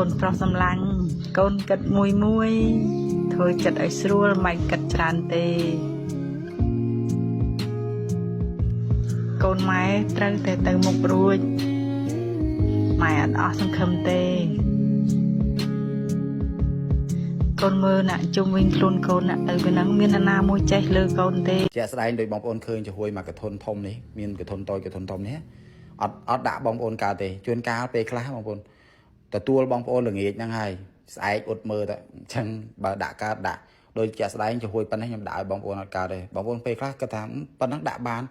កូនប្រុសសម្លាញ់កូនគិតមួយធ្វើចិត្តឲ្យស្រួលមិនគិតច្រើនទេកូនម៉ែត្រូវតែទៅមុខរួចម៉ែអត់អស់សង្ឃឹមទេកូនមើលណាជុំវិញខ្លួនកូនណាទៅពីហ្នឹងមានណាមួយចេះលើកូនទេជាក់ស្ដែងដោយបងប្អូនឃើញចំហួយមកកធុនធំនេះមានកធុនតូចកធុនធំនេះអត់ដាក់បងប្អូនកើតទេជួនកាលពេលខ្លះបងប្អូនទទួលបងប្អូនល្ងាចហ្នឹងហើយស្អែកអ៊ុតមើលទៅអញ្ចឹងបើដាក់កើតដាក់ដោយជាក់ស្ដែងចំហួយប៉ុណ្ណេះខ្ញុំដាក់ឲ្យបងប្អូនអត់កើតទេបងប្អូនពេលខ្លះគាត់ថាប៉ុណ្ណឹងដាក់បាន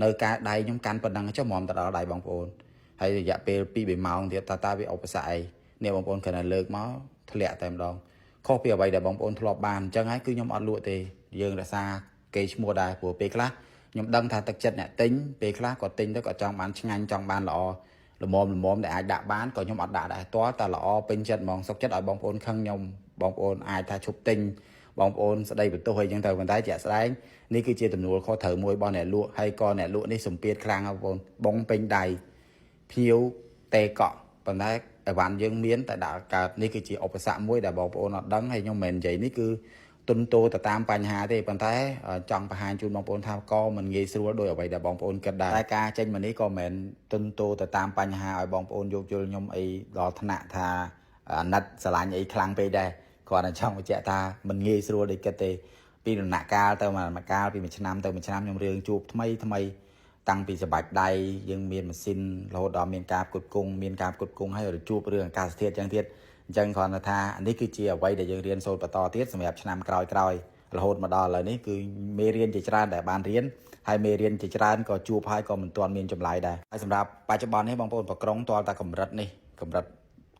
នៅការដៃខ្ញុំកាន់ប៉ុណ្ណឹងចុះហ្មងទៅដល់ដៃបងប្អូនហើយរយៈពេល2-3ម៉ោងទៀតតើវាឧបសគ្គអីនេះបងប្អូនគ្រាន់តែលើកមកធ្លាក់តែម្ដងខុសពីអ្វីដែលបងប្អូនធ្លាប់បានអញ្ចឹងហើយគឺខ្ញុំអត់លក់ទេយើងរក្សាកេរ្តិ៍ឈ្មោះដែរព្រោះពេលខ្លះខ្ញុំដឹងថាទឹកចិត្តអ្នកទិញពេលខ្លះគាត់ទិញទៅគាត់ចង់បានឆ្ងាញ់ចង់បានល្អល្មមដែលអាចដាក់បានក៏ខ្ញុំអត់ដាក់ដែរតើតែល្អពេញចិត្តហ្មងសុខចិត្តឲ្យបងប្អូនខឹងខ្ញុំបងប្អូនអាចថាឈប់ទិញបងប្អូនស្ដីបន្ទោសអីចឹងទៅប៉ុន្តែជាក់ស្ដែងនេះគឺជាទំនួលខុសត្រូវមួយរបស់អ្នកលក់ហើយក៏អ្នកលក់នេះសម្ពាធខ្លាំងបងប្អូនបងពេញដៃភៀវតេកក់ប៉ុន្តែអីវ៉ាន់យើងមានតែដាក់កើតនេះគឺជាឧបសគ្គមួយដែលបងប្អូនអត់ដឹងហើយខ្ញុំមិនមែននិយាយនេះគឺទុនតូទៅតាមបញ្ហាទេប៉ុន្តែចង់បង្ហាញជូនបងប្អូនថាក៏មិនងាយស្រួលដោយអ្វីដែលបងប្អូនគិតដែរតែការចេញមកនេះក៏មិនមែនទុនតូទៅតាមបញ្ហាឲ្យបងប្អូនយកយល់ខ្ញុំអីដល់ថ្នាក់ថាអាណិតស្រឡាញ់អីខ្លាំងពេកដែរគាត់តែចង់បញ្ជាក់ថាមិនងាយស្រួលដូចគិតទេពីដំណាក់កាលទៅមួយកាលពីមួយឆ្នាំទៅមួយឆ្នាំខ្ញុំរឿងជួបថ្មីតាំងពីសបាច់ដៃយើងមានម៉ាស៊ីនរហូតដល់មានការផ្គត់ផ្គង់ហើយជួបរឿងអាកាសធាតុចឹងទៀតអញ្ចឹងគ្រាន់តែថានេះគឺជាអ្វីដែលយើងរៀនសូត្របន្តទៀតសម្រាប់ឆ្នាំក្រោយរហូតមកដល់ឥឡូវនេះគឺមេរៀនជាច្រើនដែលបានរៀនហើយមេរៀនជាច្រើនក៏ជួបហើយក៏មិនទាន់មានចម្លើយដែរហើយសម្រាប់បច្ចុប្បន្ននេះបងប្អូនប្រក្រុងទាល់តែកម្រិតនេះកម្រិត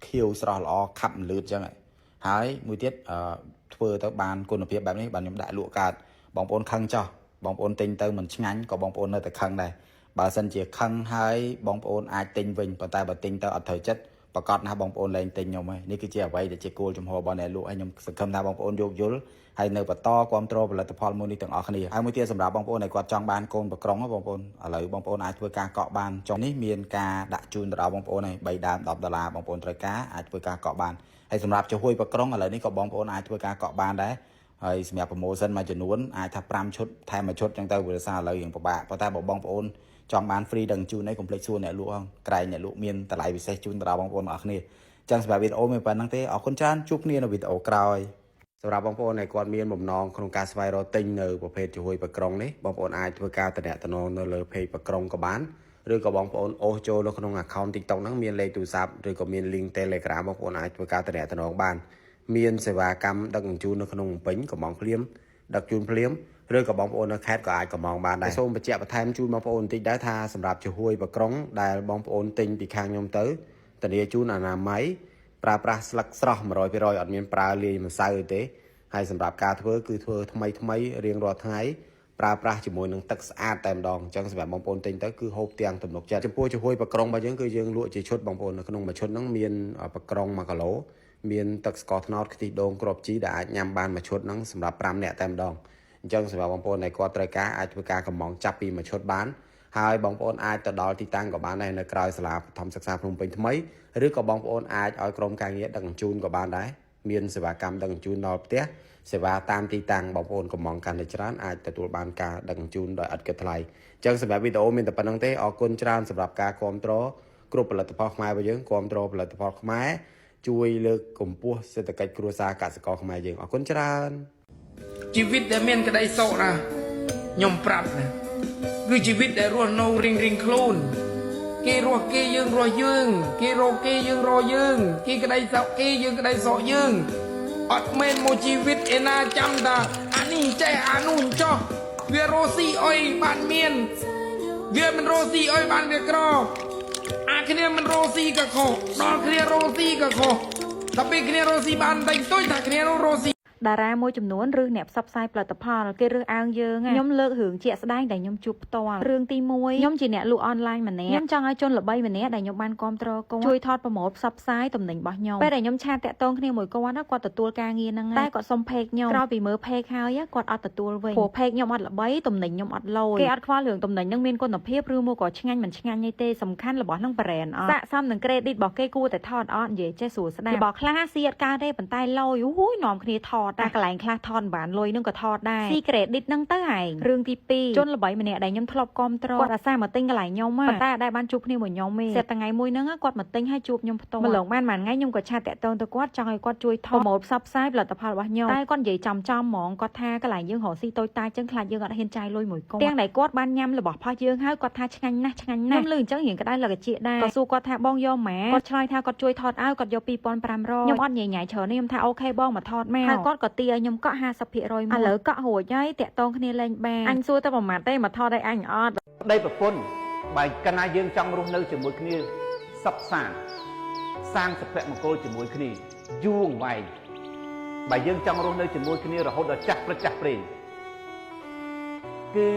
ខៀវស្រស់ល្អខាប់លឿនចឹងហើយមួយទៀតធ្វើទៅបានគុណភាពបែបនេះបានខ្ញុំដាក់លក់កើតបងប្អូនខឹងចោះបងប្អូនទិញទៅមិនឆ្ងាញ់ក៏បងប្អូននៅតែខឹងដែរបើសិនជាខឹងហើយបងប្អូនអាចទិញវិញប៉ុន្តែបើទិញទៅអត់ត្រូវចិត្តប្រកាសណាបងប្អូនលែងទិញខ្ញុំហើយនេះគឺជាអ្វីដែលជាគោលចំហរបស់អ្នកលក់ហើយខ្ញុំសង្ឃឹមថាបងប្អូនយកយល់ហើយនៅបន្តគ្រប់គ្រងផលិតផលមួយនេះទាំងអស់គ្នាហើយមួយទៀតសម្រាប់បងប្អូនដែលគាត់ចង់បានកូនប្រក្រុងបងប្អូនឥឡូវបងប្អូនអាចធ្វើការកក់បានចុងនេះមានការដាក់ជូនទៅដល់បងប្អូនហើយ3ដើម$10បងប្អូនត្រូវការអាចធ្វើការកក់បានហើយសម្រាប់ចំហួយប្រក្រុងឥឡូវនេះក៏បងប្អូនអាចធ្វើការកក់បានដែរហើយសម្រាប់ promotion មួយចំនួនអាចថា5ឈុតថែម1ឈុតចឹងទៅវាសារឥឡូវយើងពិបាកប៉ុន្តែបើបងប្អូនចង់បាន free ដឹងជូនឯងកុំភ្លេចសួរអ្នកលក់ហ្នឹងក្រែងអ្នកលក់មានតម្លៃពិសេសជូនទៅដល់បងប្អូនទាំងអស់គ្នាចឹងសម្រាប់វីដេអូមានប៉ុណ្្នឹងទេអរគុណច្រើនជួបគ្នានៅវីដេអូក្រោយសម្រាប់បងប្អូនដែលគាត់មានបំណងក្នុងការស្វែងរកទិញនៅប្រភេទចំហួយប្រក្រុងនេះបងប្អូនអាចធ្វើការតំណែងនៅលើ page ប្រក្រុងក៏បានឬក៏បងប្អូនអូសចូលនៅក្នុង account TikTok ហ្នឹងមានលេខទូរស័ព្ទឬក៏មាន link Telegram បងប្អូនអាចធ្វើការតំណែងបានមានសេវាកម្មដឹកជញ្ជូននៅក្នុងភ្នំពេញកំងភ្លាមដឹកជូនភ្លាមឬក៏បងប្អូននៅខេត្តក៏អាចកំងបានដែរសូមបញ្ជាក់បន្ថែមជូនបងប្អូនបន្តិចដែរថាសម្រាប់ចំហួយប្រក្រុងដែលបងប្អូនទិញពីខាងខ្ញុំទៅធានាជូនអនាម័យប្រើប្រាស់ស្លឹកស្រស់ 100% អត់មានប្រើលាយម្សៅទេហើយសម្រាប់ការធ្វើគឺធ្វើថ្មីរៀងរាល់ថ្ងៃប្រើប្រាស់ជាមួយនឹងទឹកស្អាតតែម្ដងអញ្ចឹងសម្រាប់បងប្អូនទិញទៅគឺហូបទាំងទំនុកចិត្តចំពោះចំហួយប្រក្រុងរបស់យើងគឺយើងលក់ជាឈុតបងប្អូននៅក្នុងមួយឈុតហ្នឹងមានប្រក្រុង1គីឡូមានទឹកស្ករត្នោតខ្ទិះដូងគ្រាប់ជីដែលអាចញ៉ាំបានមួយឈុតហ្នឹងសម្រាប់5នាក់តែម្ដងអញ្ចឹងសម្រាប់បងប្អូនដែលគាត់ត្រូវការអាចធ្វើការកំងចាប់ពីមួយឈុតបានហើយបងប្អូនអាចទៅដល់ទីតាំងក៏បានដែរនៅក្រៅសាលាបឋមសិក្សាភ្នំពេញថ្មីឬក៏បងប្អូនអាចឲ្យក្រុមការងារដឹកជញ្ជូនក៏បានដែរមានសេវាកម្មដឹកជញ្ជូនដល់ផ្ទះសេវាតាមទីតាំងបងប្អូនកំងកាន់តែច្រើនអាចទទួលបានការដឹកជញ្ជូនដោយឥតគិតថ្លៃអញ្ចឹងសម្រាប់វីដេអូមានតែប៉ុណ្្នឹងទេអរគុណច្រើនសម្រាប់ការគាំទ្រគ្រប់ផលិតផលខ្មែររបស់យើងគាំទ្រផលិតផលខ្មែរជួយលើកកម្ពស់សេដ្ឋកិច្ចគ្រួសារកសិករខ្មែរយើងអរគុណច្រើនជីវិតដែលមានក្តីសុខណាខ្ញុំប្រាប់ណាគឺជីវិតដែលរស់នៅរៀងខ្លួនគេរស់គេយើងរស់យើងគេរកគេយើងរកយើងគេក្តីសុខគេយើងក្តីសុខយើងអត់មែនមួយជីវិតឯណាចាំតាអានេះចេះអានោះចោះវារស់ស៊ីអុយបានមានវាមិនរស់ស៊ីអុយបានវាក្រអាគ្នាមិនរស់ស៊ីក៏ខុសដល់គ្នារស់ស៊ីក៏ខុសដល់ពេលគ្នារស់ស៊ីបានតែទុយថាគ្នារស់ស៊ី តារាមួយចំនួនឬអ្នកផ្សព្វផ្សាយផលិតផលគេរើសអើងយើងខ្ញុំលើករឿងជាក់ស្ដែងដែលខ្ញុំជួបផ្ទាល់រឿងទី1ខ្ញុំជាអ្នកលក់អនឡាញម្នាក់ខ្ញុំចង់ឲ្យជនល្បីម្នាក់ដែលខ្ញុំបានគាំទ្រគាត់ជួយថតប្រម៉ូទផ្សព្វផ្សាយទំនិញរបស់ខ្ញុំពេលដែលខ្ញុំឆាតតាក់ទងគ្នាមួយគាត់ទទួលការងារហ្នឹងតែគាត់សុំផេកខ្ញុំក្រោយពីមើលផេកហើយគាត់អត់ទទួលវិញព្រោះផេកខ្ញុំអត់ល្បីទំនិញខ្ញុំអត់លយគេអត់ខ្វល់រឿងទំនិញហ្នឹងមានគុណភាពឬមកក៏ឆ្ងាញ់មិនឆ្ងាញ់ទេសំខាន់របស់ហ្នឹង brand អត់ស័ក្តិសមនឹង credit របស់គេគួរតែថតអត់និយាយចេះស្រួលស្ដាប់របស់ខ្លះស៊ីអត់កើតទេប៉ុន្តែលយអូយនាំគ្នាថតតែកន្លែងខ្លះថតមិនបានលុយហ្នឹងក៏ថតដែរស៊ី credit ហ្នឹងទៅឯងរឿងទី2ជនល្បីម្នាក់ដែលខ្ញុំធ្លាប់គាំទ្រគាត់អាសាមកទិញកន្លែងខ្ញុំប៉ុន្តែអត់ដែលបានជួបគ្នាមួយខ្ញុំទេសេតថ្ងៃមួយហ្នឹងគាត់មកទិញឲ្យជួបខ្ញុំផ្ទាល់ម្លងបានមួយថ្ងៃខ្ញុំក៏ឆាតតាក់ទងទៅគាត់ចង់ឲ្យគាត់ជួយថតប្រម៉ូទផ្សព្វផ្សាយផលិតផលរបស់ខ្ញុំតែគាត់និយាយចំហ្មងគាត់ថាកន្លែងយើងរកស៊ីតូចតាចចឹងខ្លាចយើងអត់ហ៊ានចាយលុយមួយគាត់ទាំងដែលគាត់បានញ៉ាំរបស់ផុសយើងហើយគាត់ថាឆ្ងាញ់ណាស់ខ្ញុំលឺអញ្ចឹងរៀងក្តៅលកជាដែរក៏សួរគាត់ថាបងយកម៉ាគាត់ឆ្លើយថាគាត់ជួយថតឲ្យគាត់យក 2500 ខ្ញុំអត់ញ៉ៃច្រើនទេខ្ញុំថាអូខេបងមកថតមកហើយគាត់ក៏ទាឲ្យខ្ញុំកក់ 50% មកឥឡូវកក់រួចហើយតាក់ទងគ្នាលេងបានអញសួរតែប្រមាថទេមកថតឲ្យអញអត់ប្តីប្រពន្ធបើកណ្ណាយើងចង់រស់នៅជាមួយគ្នាសពសាងសុភមង្គលជាមួយគ្នាយូរអង្វែងបើយើងចង់រស់នៅជាមួយគ្នារហូតដល់ចាស់ព្រឹកចាស់ព្រេងគឺ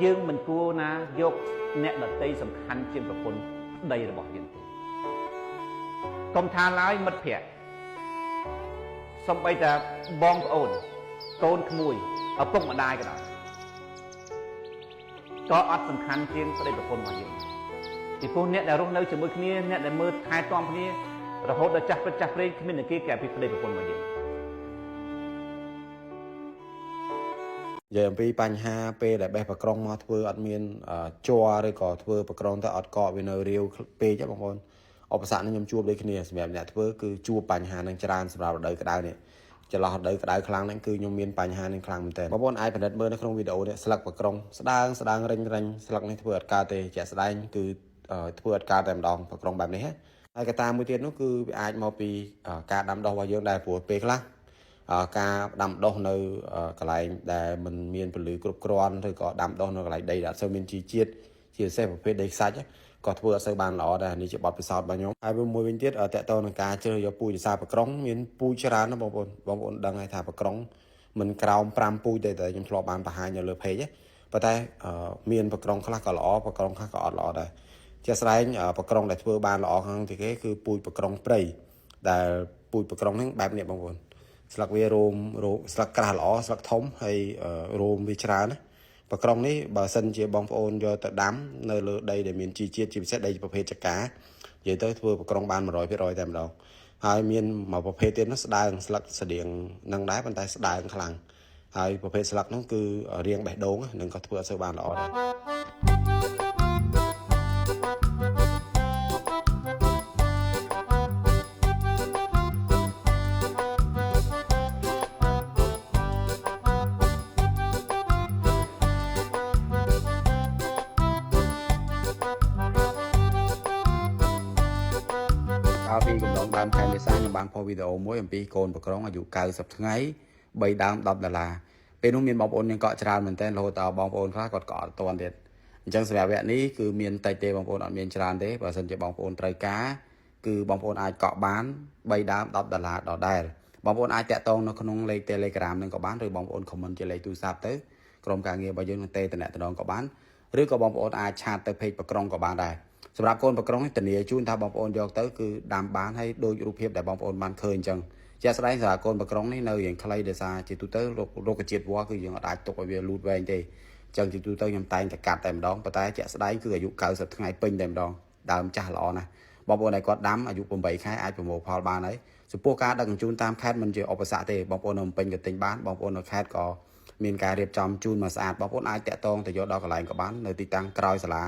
យើងមិនគួរណាយកអ្នកដតីសំខាន់ជាងប្រពន្ធប្តីរបស់យើងទេកុំថាឡើយមិត្តភក្តិសំបីតែបងប្អូនកូនក្មួយឪពុកម្ដាយក៏ដោយក៏អត់សំខាន់ជាងប្តីប្រពន្ធរបស់យើងពីព្រោះអ្នកដែលរស់នៅជាមួយគ្នាអ្នកដែលមើលថែទាំគ្នារហូតដល់ចាស់ព្រឹកចាស់ព្រេងគ្មានអ្នកគេកែពីប្តីប្រពន្ធរបស់យើងនិយាយអំពីបញ្ហាពេលដែលបេះប្រក្រងមកធ្វើអត់មានជ័រឬក៏ធ្វើប្រក្រងទៅអត់កកវានៅរាវពេកទេបងប្អូនឧបសគ្គនេះខ្ញុំជួបដូចគ្នាសម្រាប់អ្នកធ្វើគឺជួបបញ្ហានឹងច្រើនសម្រាប់រដូវក្តៅនេះចន្លោះរដូវក្តៅខ្លាំងហ្នឹងគឺខ្ញុំមានបញ្ហានឹងខ្លាំងមែនតើបងប្អូនអាចពិនិត្យមើលនៅក្នុងវីដេអូនេះស្លឹកប្រក្រងស្ដើងរិញស្លឹកនេះធ្វើអត់កើតទេជាក់ស្ដែងគឺធ្វើអត់កើតតែម្ដងប្រក្រងបែបនេះហើយកត្តាមួយទៀតនោះគឺវាអាចមកពីការដាំដុះរបស់យើងដែរព្រោះពេលខ្លះការដាំដុះនៅកន្លែងដែលมันមានពន្លឺគ្រប់គ្រាន់ឬក៏ដាំដុះនៅកន្លែងដីដែលអត់សូវមានជីជាតិជាពិសេសប្រភេទដីខ្សាច់ក៏ធ្វើអត់សូវបានល្អដែរនេះជាបទពិសោធន៍របស់ខ្ញុំហើយមួយវិញទៀតតកតទៅនឹងការជ្រើសយកពូជសាប្រក្រងមានពូជច្រើនណាបងប្អូនដឹងហើយថាប្រក្រងមិនក្រោម5ពូជទេតែខ្ញុំធ្លាប់បានបង្ហាញនៅលើ page ប៉ុន្តែមានប្រក្រងខ្លះក៏ល្អប្រក្រងខ្លះក៏អត់ល្អដែរជាក់ស្ដែងប្រក្រងដែលធ្វើបានល្អខាងទីគេគឺពូជប្រក្រងព្រៃដែលពូជប្រក្រងហ្នឹងបែបនេះបងប្អូនស្លឹកវារោមស្លឹកក្រាស់ល្អស្លឹកធំហើយរោមវាច្រើនណាប្រក្រងនេះបើសិនជាបងប្អូនយកទៅដាំនៅលើដីដែលមានជីជាតិជាពិសេសដីប្រភេទចកានិយាយទៅធ្វើប្រក្រងបាន 100% តែម្ដងហើយមានមួយប្រភេទទៀតនោះស្ដើងស្លឹកស្តៀងនឹងដែរប៉ុន្តែស្ដើងខ្លាំងហើយប្រភេទស្លឹកនោះគឺរាងបេះដូងនឹងក៏ធ្វើអត់សូវបានល្អដែរពីកំឡុងដើមខែមេសាខ្ញុំបានផុសវីដេអូមួយអំពីកូនប្រក្រងអាយុ90ថ្ងៃ3ដើម$10ពេលនោះមានបងប្អូនយើងកក់ច្រើនមែនទែនរហូតដល់បងប្អូនខ្លះគាត់ក៏អត់ទាន់ទៀតអញ្ចឹងសម្រាប់វគ្គនេះគឺមានតិចទេបងប្អូនអត់មានច្រើនទេបើមិនជាបងប្អូនត្រូវការគឺបងប្អូនអាចកក់បាន3ដើម$10ដដែលបងប្អូនអាចតាក់ទងនៅក្នុងលេខ Telegram នឹងក៏បានឬបងប្អូន comment ជាលេខទូរស័ព្ទទៅក្រុមការងាររបស់យើងនឹងទេតំណតំណងក៏បានឬក៏បងប្អូនអាចឆាតទៅ page ប្រក្រងក៏បានដែរសម្រាប់កូនប្រក្រងនេះធានាជូនថាបងប្អូនយកទៅគឺដាំបានហើយដូចរូបភាពដែលបងប្អូនបានឃើញអញ្ចឹងជាក់ស្ដែងសម្រាប់កូនប្រក្រងនេះនៅរៀងខ្លីដោយសារជាទូទៅរុក្ខជាតិវល្លិគឺយើងអាចទុកឲ្យវាលូតវែងទេអញ្ចឹងជាទូទៅខ្ញុំតែងតែកាត់តែម្ដងប៉ុន្តែជាក់ស្ដែងគឺអាយុ90ថ្ងៃពេញតែម្ដងដើមចាស់ល្អណាស់បងប្អូនដែលគាត់ដាំអាយុ8ខែអាចប្រមូលផលបានហើយចំពោះការដឹកជញ្ជូនតាមខេត្តមិនជាឧបសគ្គទេបងប្អូននៅភ្នំពេញក៏ទិញបានបងប្អូននៅខេត្តក៏មានការរៀបចំជូនមកស្អាតបងប្អូនអាចតាក់ទងទៅយកដល់កន្លែងក៏បាននៅទីតាំងក្រោយសាលា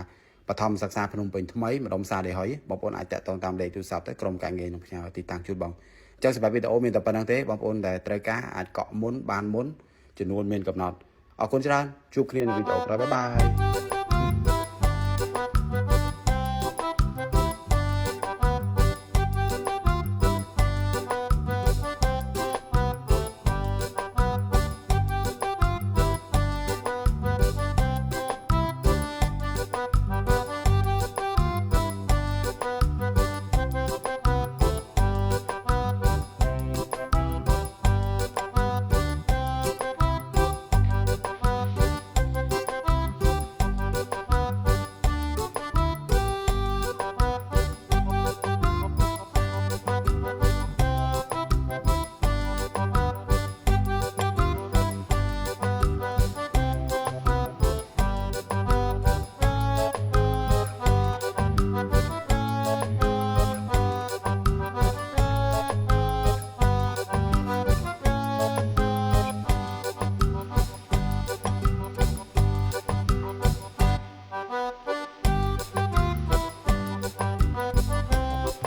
បឋមសិក្សាភ្នំពេញថ្មីម្ដុំផ្សារដេហុយបងប្អូនអាចតាក់ទងតាមលេខទូរស័ព្ទទៅក្រុមការងារនឹងផ្ញើទីតាំងជូនបងអញ្ចឹងសម្រាប់វីដេអូមានតែប៉ុណ្្នឹងទេបងប្អូនដែលត្រូវការអាចកក់មុនបានមុនចំនួនមានកំណត់អរគុណច្រើនជួបគ្នានៅវីដេអូក្រោយបាយ